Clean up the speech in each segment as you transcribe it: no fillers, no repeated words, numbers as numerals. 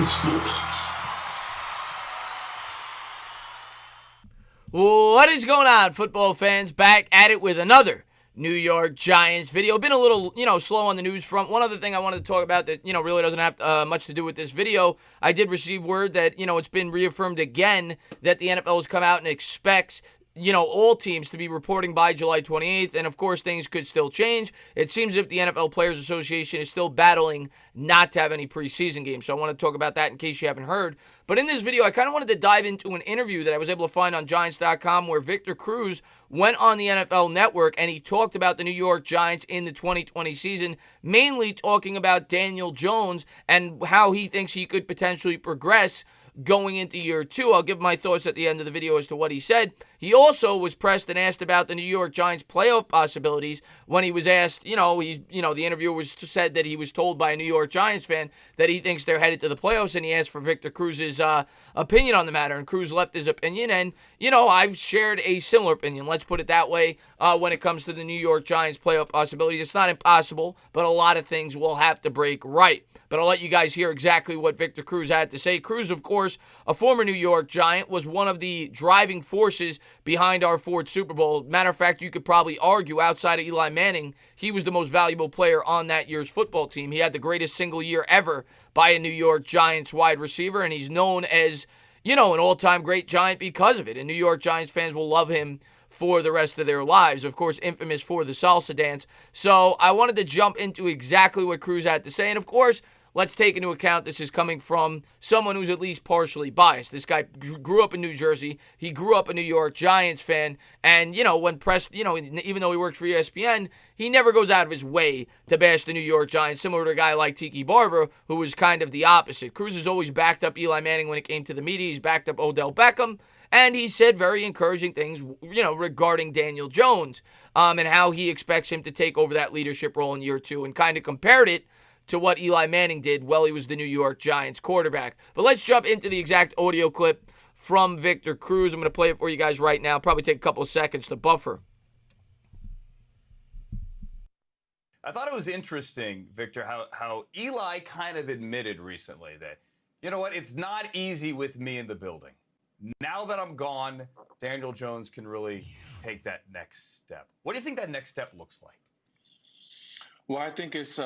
Sports. What is going on, football fans? Back at it with another New York Giants video. Been a little, slow on the news front. One other thing I wanted to talk about that, really doesn't have much to do with this video. I did receive word that, it's been reaffirmed again that the NFL has come out and expects all teams to be reporting by July 28th, and of course things could still change. It seems as if the NFL Players Association is still battling not to have any preseason games, so I want to talk about that in case you haven't heard. But in this video, I kind of wanted to dive into an interview that I was able to find on Giants.com where Victor Cruz went on the NFL Network and he talked about the New York Giants in the 2020 season, mainly talking about Daniel Jones and how he thinks he could potentially progress going into year two. I'll give my thoughts at the end of the video as to what he said. He also was pressed and asked about the New York Giants playoff possibilities when he was asked, the interviewer said that he was told by a New York Giants fan that he thinks they're headed to the playoffs, and he asked for Victor Cruz's opinion on the matter, and Cruz left his opinion, and, I've shared a similar opinion, let's put it that way, when it comes to the New York Giants playoff possibilities. It's not impossible, but a lot of things will have to break right. But I'll let you guys hear exactly what Victor Cruz had to say. Cruz, of course, a former New York Giant, was one of the driving forces behind our fourth Super Bowl. Matter of fact, you could probably argue outside of Eli Manning, he was the most valuable player on that year's football team. He had the greatest single year ever by a New York Giants wide receiver, and he's known as, an all-time great Giant because of it. And New York Giants fans will love him for the rest of their lives. Of course, infamous for the salsa dance. So I wanted to jump into exactly what Cruz had to say. And of course, let's take into account this is coming from someone who's at least partially biased. This guy grew up in New Jersey. He grew up a New York Giants fan. And, when pressed, even though he worked for ESPN, he never goes out of his way to bash the New York Giants, similar to a guy like Tiki Barber, who was kind of the opposite. Cruz has always backed up Eli Manning when it came to the media. He's backed up Odell Beckham. And he said very encouraging things, regarding Daniel Jones and how he expects him to take over that leadership role in year two, and kind of compared it to what Eli Manning did while he was the New York Giants quarterback. But let's jump into the exact audio clip from Victor Cruz. I'm going to play it for you guys right now. Probably take a couple of seconds to buffer. I thought it was interesting, Victor, how Eli kind of admitted recently that, it's not easy with me in the building. Now that I'm gone, Daniel Jones can really take that next step. What do you think that next step looks like? Well, I think it's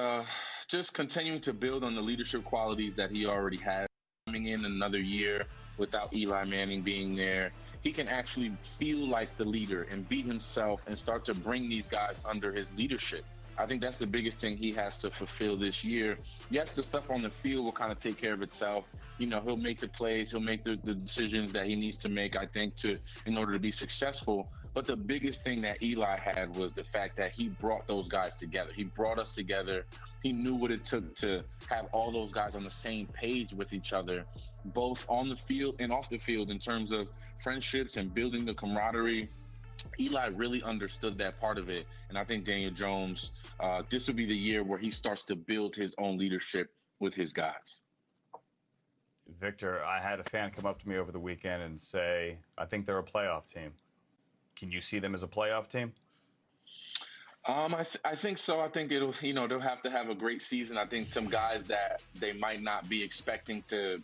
just continuing to build on the leadership qualities that he already has. Coming in another year without Eli Manning being there, he can actually feel like the leader and be himself and start to bring these guys under his leadership. I think that's the biggest thing he has to fulfill this year. Yes, the stuff on the field will kind of take care of itself. He'll make the plays, he'll make the decisions that he needs to make, I think, in order to be successful. But the biggest thing that Eli had was the fact that he brought those guys together. He brought us together. He knew what it took to have all those guys on the same page with each other, both on the field and off the field, in terms of friendships and building the camaraderie. Eli really understood that part of it, and I think Daniel Jones, this will be the year where he starts to build his own leadership with his guys. Victor, I had a fan come up to me over the weekend and say, I think they're a playoff team. Can you see them as a playoff team? I think so. I think they'll have to have a great season. I think some guys that they might not be expecting to,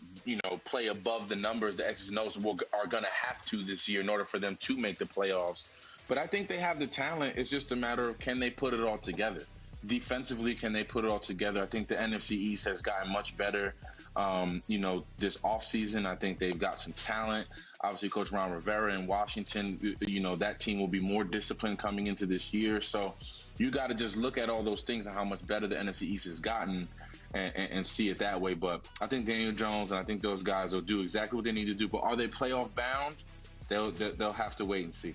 play above the numbers, the X's and O's, are going to have to this year in order for them to make the playoffs. But I think they have the talent. It's just a matter of, can they put it all together? Defensively, can they put it all together? I think the NFC East has gotten much better. This offseason, I think they've got some talent. Obviously, Coach Ron Rivera in Washington, that team will be more disciplined coming into this year. So you got to just look at all those things and how much better the NFC East has gotten and see it that way. But I think Daniel Jones and I think those guys will do exactly what they need to do. But are they playoff bound? They'll have to wait and see.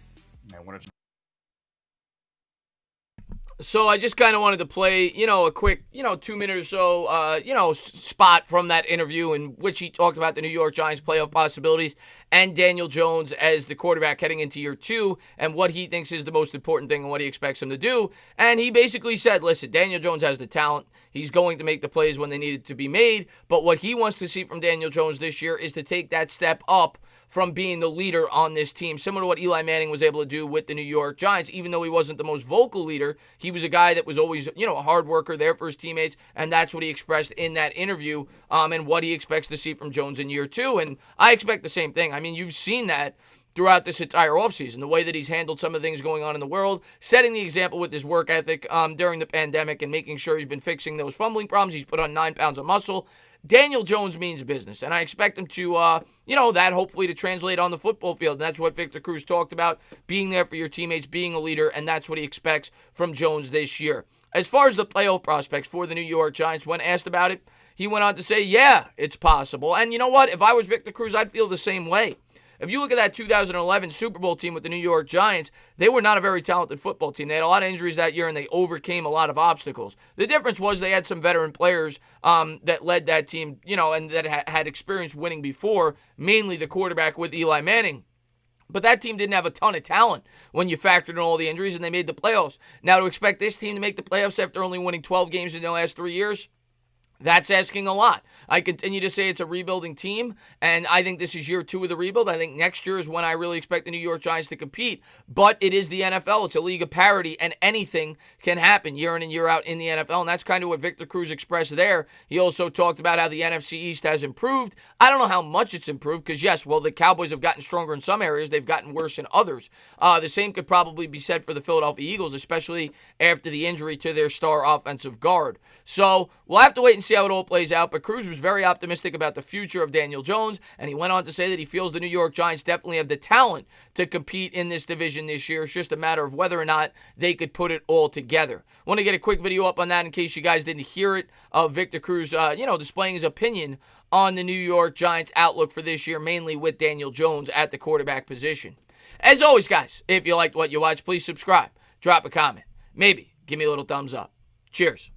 So I just kind of wanted to play, a quick, 2 minute or so, spot from that interview in which he talked about the New York Giants playoff possibilities and Daniel Jones as the quarterback heading into year two and what he thinks is the most important thing and what he expects him to do. And he basically said, listen, Daniel Jones has the talent. He's going to make the plays when they need it to be made. But what he wants to see from Daniel Jones this year is to take that step up from being the leader on this team, similar to what Eli Manning was able to do with the New York Giants. Even though he wasn't the most vocal leader, he was a guy that was always, a hard worker there for his teammates, and that's what he expressed in that interview, and what he expects to see from Jones in year 2. And I expect the same thing. I mean, you've seen that throughout this entire offseason, the way that he's handled some of the things going on in the world, setting the example with his work ethic during the pandemic and making sure he's been fixing those fumbling problems. He's put on 9 pounds of muscle. Daniel Jones means business, and I expect him to, that hopefully to translate on the football field. And that's what Victor Cruz talked about, being there for your teammates, being a leader, and that's what he expects from Jones this year. As far as the playoff prospects for the New York Giants, when asked about it, he went on to say, yeah, it's possible. And you know what? If I was Victor Cruz, I'd feel the same way. If you look at that 2011 Super Bowl team with the New York Giants, they were not a very talented football team. They had a lot of injuries that year, and they overcame a lot of obstacles. The difference was they had some veteran players that led that team, and that had experience winning before, mainly the quarterback with Eli Manning. But that team didn't have a ton of talent when you factored in all the injuries, and they made the playoffs. Now, to expect this team to make the playoffs after only winning 12 games in the last 3 years, that's asking a lot. I continue to say it's a rebuilding team, and I think this is year 2 of the rebuild. I think next year is when I really expect the New York Giants to compete. But it is the NFL. It's a league of parity, and anything can happen year in and year out in the NFL, and that's kind of what Victor Cruz expressed there. He also talked about how the NFC East has improved. I don't know how much it's improved because, yes, well, the Cowboys have gotten stronger in some areas. They've gotten worse in others. The same could probably be said for the Philadelphia Eagles, especially after the injury to their star offensive guard. So we'll have to wait and see how it all plays out, but Cruz was very optimistic about the future of Daniel Jones, and he went on to say that he feels the New York Giants definitely have the talent to compete in this division this year. It's just a matter of whether or not they could put it all together. Want to get a quick video up on that in case you guys didn't hear it, of Victor Cruz, displaying his opinion on the New York Giants' outlook for this year, mainly with Daniel Jones at the quarterback position. As always, guys, if you liked what you watched, please subscribe, drop a comment, maybe give me a little thumbs up. Cheers.